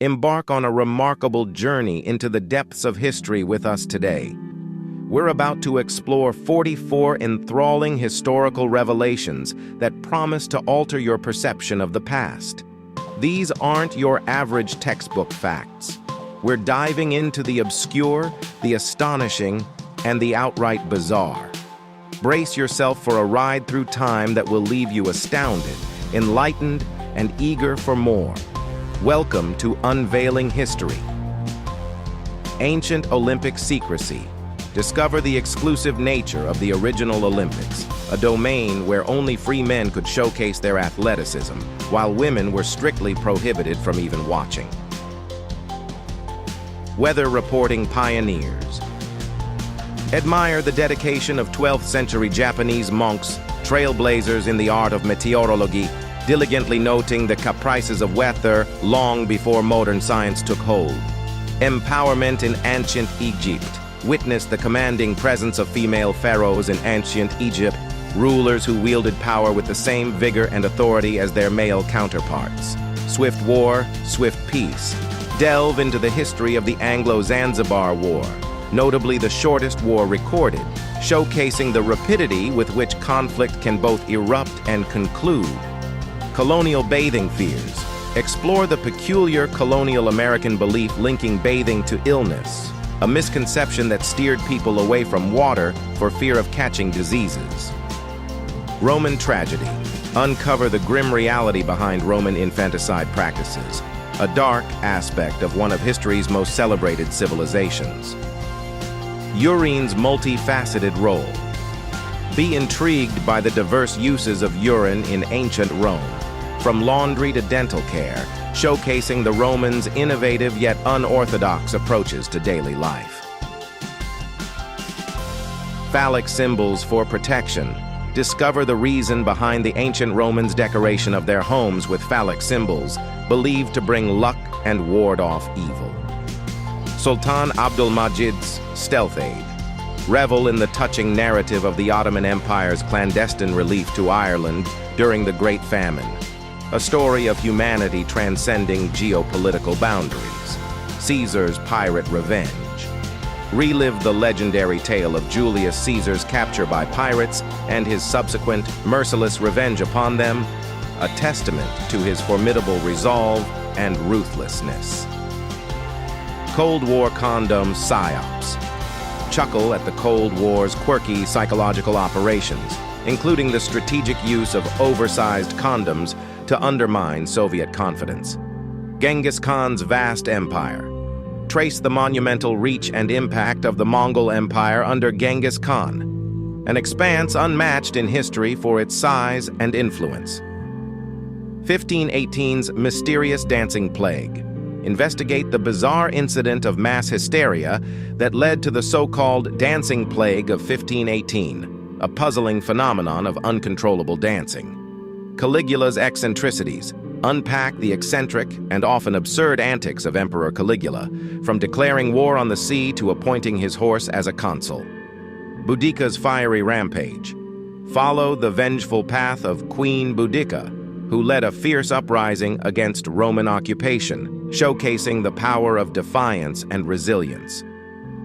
Embark on a remarkable journey into the depths of history with us today. We're about to explore 44 enthralling historical revelations that promise to alter your perception of the past. These aren't your average textbook facts. We're diving into the obscure, the astonishing, and the outright bizarre. Brace yourself for a ride through time that will leave you astounded, enlightened, and eager for more. Welcome to Unveiling History. Ancient Olympic secrecy. Discover the exclusive nature of the original Olympics, a domain where only free men could showcase their athleticism, while women were strictly prohibited from even watching. Weather reporting pioneers. Admire the dedication of 12th century Japanese monks, trailblazers in the art of meteorology, diligently noting the caprices of weather long before modern science took hold. Empowerment in ancient Egypt. Witness the commanding presence of female pharaohs in ancient Egypt, rulers who wielded power with the same vigor and authority as their male counterparts. Swift war, swift peace. Delve into the history of the Anglo-Zanzibar War, notably the shortest war recorded, showcasing the rapidity with which conflict can both erupt and conclude. Colonial bathing fears. Explore the peculiar colonial American belief linking bathing to illness, a misconception that steered people away from water for fear of catching diseases. Roman tragedy. Uncover the grim reality behind Roman infanticide practices, a dark aspect of one of history's most celebrated civilizations. Urine's multifaceted role. Be intrigued by the diverse uses of urine in ancient Rome, from laundry to dental care, showcasing the Romans' innovative yet unorthodox approaches to daily life. Phallic symbols for protection. Discover the reason behind the ancient Romans' decoration of their homes with phallic symbols, believed to bring luck and ward off evil. Sultan Abdulmajid's stealth aid. Revel in the touching narrative of the Ottoman Empire's clandestine relief to Ireland during the Great Famine, a story of humanity transcending geopolitical boundaries. Caesar's pirate revenge. Relive the legendary tale of Julius Caesar's capture by pirates and his subsequent merciless revenge upon them, a testament to his formidable resolve and ruthlessness. Cold War condom psyops. Chuckle at the Cold War's quirky psychological operations, including the strategic use of oversized condoms to undermine Soviet confidence. Genghis Khan's vast empire. Trace the monumental reach and impact of the Mongol Empire under Genghis Khan, an expanse unmatched in history for its size and influence. 1518's mysterious dancing plague. Investigate the bizarre incident of mass hysteria that led to the so-called dancing plague of 1518, a puzzling phenomenon of uncontrollable dancing. Caligula's eccentricities. Unpack the eccentric and often absurd antics of Emperor Caligula, from declaring war on the sea to appointing his horse as a consul. Boudicca's fiery rampage. Follow the vengeful path of Queen Boudicca, who led a fierce uprising against Roman occupation, showcasing the power of defiance and resilience.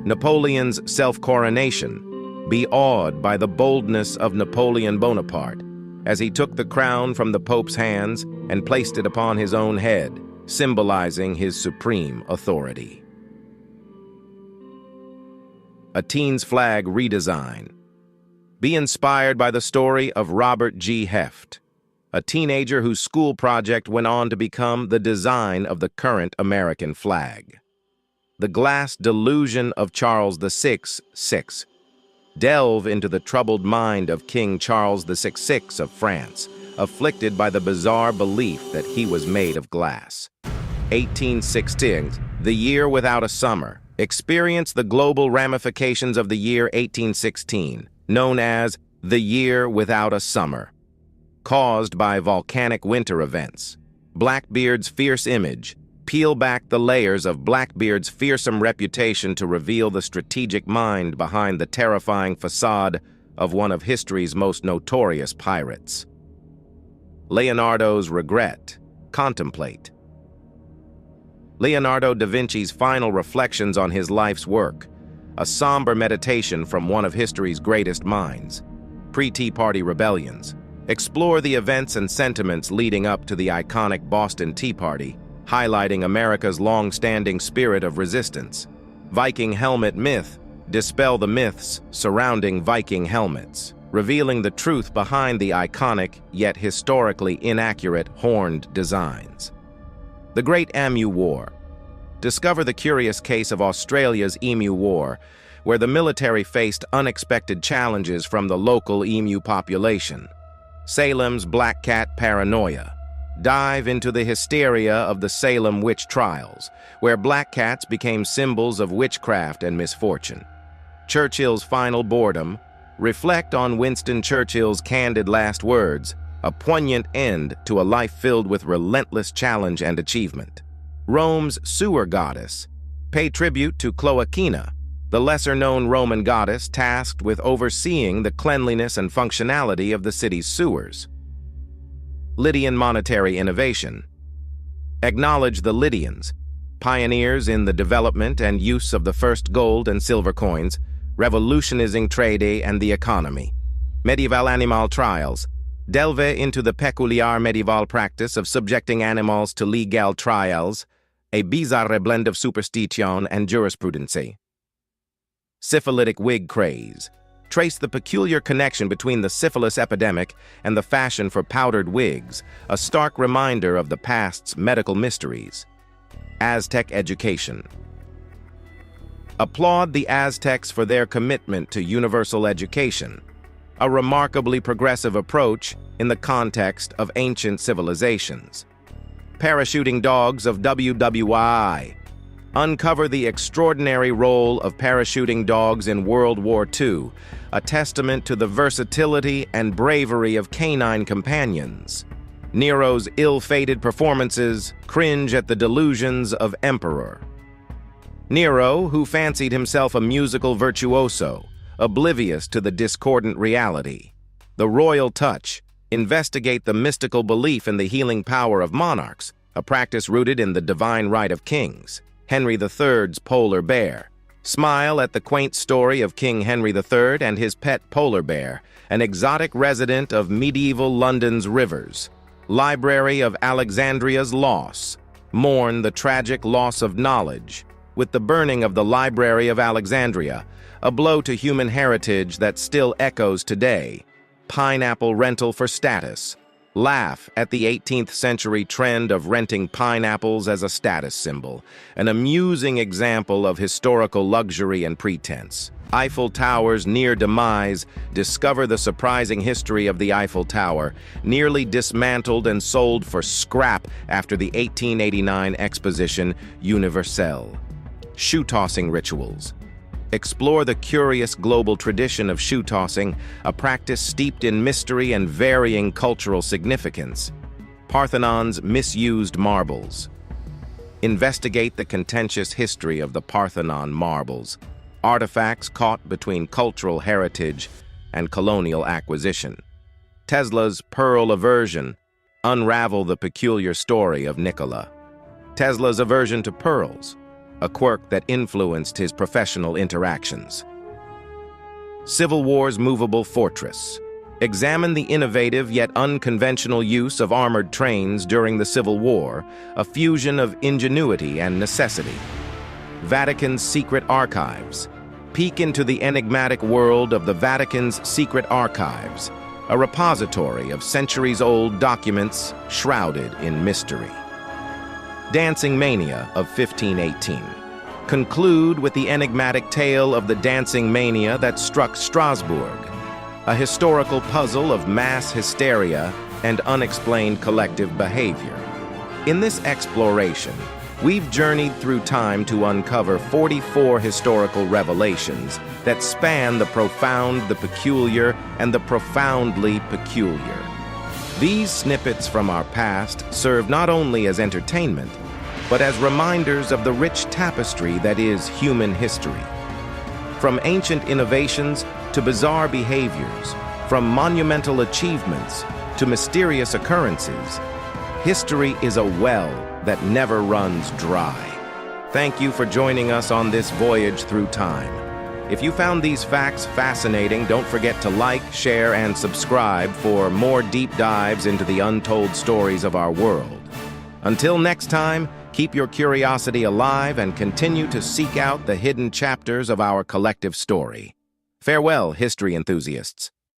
Napoleon's self-coronation. Be awed by the boldness of Napoleon Bonaparte, as he took the crown from the Pope's hands and placed it upon his own head, symbolizing his supreme authority. A teen's flag redesign. Be inspired by the story of Robert G. Heft, a teenager whose school project went on to become the design of the current American flag. The glass delusion of Charles VI. Delve into the troubled mind of King Charles VI of France, afflicted by the bizarre belief that he was made of glass. 1816, the year without a summer. Experience the global ramifications of the year 1816, known as the year without a summer. Caused by volcanic winter events. Blackbeard's fierce image. Peel back the layers of Blackbeard's fearsome reputation to reveal the strategic mind behind the terrifying facade of one of history's most notorious pirates. Leonardo's regret. Contemplate. Leonardo da Vinci's final reflections on his life's work, a somber meditation from one of history's greatest minds. Pre-Tea Party rebellions explore the events and sentiments leading up to the iconic Boston Tea Party, highlighting America's long-standing spirit of resistance. Viking helmet myth dispel the myths surrounding Viking helmets, revealing the truth behind the iconic yet historically inaccurate horned designs. The Great Emu War. Discover the curious case of Australia's Emu War, where the military faced unexpected challenges from the local emu population. Salem's black cat paranoia. Dive into the hysteria of the Salem witch trials, where black cats became symbols of witchcraft and misfortune. Churchill's final boredom. Reflect on Winston Churchill's candid last words, a poignant end to a life filled with relentless challenge and achievement. Rome's sewer goddess. Pay tribute to Cloacina, the lesser-known Roman goddess tasked with overseeing the cleanliness and functionality of the city's sewers. Lydian monetary innovation. Acknowledge the Lydians, pioneers in the development and use of the first gold and silver coins, revolutionizing trade and the economy. Medieval animal trials. Delve into the peculiar medieval practice of subjecting animals to legal trials, a bizarre blend of superstition and jurisprudence. Syphilitic wig craze. Trace the peculiar connection between the syphilis epidemic and the fashion for powdered wigs, a stark reminder of the past's medical mysteries. Aztec education. Applaud the Aztecs for their commitment to universal education, a remarkably progressive approach in the context of ancient civilizations. Parachuting dogs of WWI. Uncover the extraordinary role of parachuting dogs in World War II, a testament to the versatility and bravery of canine companions. Nero's ill-fated performances cringe at the delusions of Emperor. Nero, who fancied himself a musical virtuoso, oblivious to the discordant reality. The royal touch. Investigate the mystical belief in the healing power of monarchs, a practice rooted in the divine right of kings. Henry III's polar bear. Smile at the quaint story of King Henry III and his pet polar bear, an exotic resident of medieval London's rivers. Library of Alexandria's loss. Mourn the tragic loss of knowledge. With the burning of the Library of Alexandria, a blow to human heritage that still echoes today. Pineapple rental for status. Laugh at the 18th century trend of renting pineapples as a status symbol, an amusing example of historical luxury and pretense. Eiffel Tower's near demise. Discover the surprising history of the Eiffel Tower, nearly dismantled and sold for scrap after the 1889 Exposition Universelle. Shoe-tossing rituals. Explore the curious global tradition of shoe-tossing, a practice steeped in mystery and varying cultural significance. Parthenon's misused marbles. Investigate the contentious history of the Parthenon marbles, artifacts caught between cultural heritage and colonial acquisition. Tesla's pearl aversion. Unravel the peculiar story of Nikola. Tesla's aversion to pearls, a quirk that influenced his professional interactions. Civil War's movable fortress. Examine the innovative yet unconventional use of armored trains during the Civil War, a fusion of ingenuity and necessity. Vatican's secret archives. Peek into the enigmatic world of the Vatican's secret archives, a repository of centuries-old documents shrouded in mystery. Dancing Mania of 1518. Conclude with the enigmatic tale of the dancing mania that struck Strasbourg, a historical puzzle of mass hysteria and unexplained collective behavior. In this exploration, we've journeyed through time to uncover 44 historical revelations that span the profound, the peculiar, and the profoundly peculiar. These snippets from our past serve not only as entertainment, but as reminders of the rich tapestry that is human history. From ancient innovations to bizarre behaviors, from monumental achievements to mysterious occurrences, history is a well that never runs dry. Thank you for joining us on this voyage through time. If you found these facts fascinating, don't forget to like, share, and subscribe for more deep dives into the untold stories of our world. Until next time, keep your curiosity alive and continue to seek out the hidden chapters of our collective story. Farewell, history enthusiasts.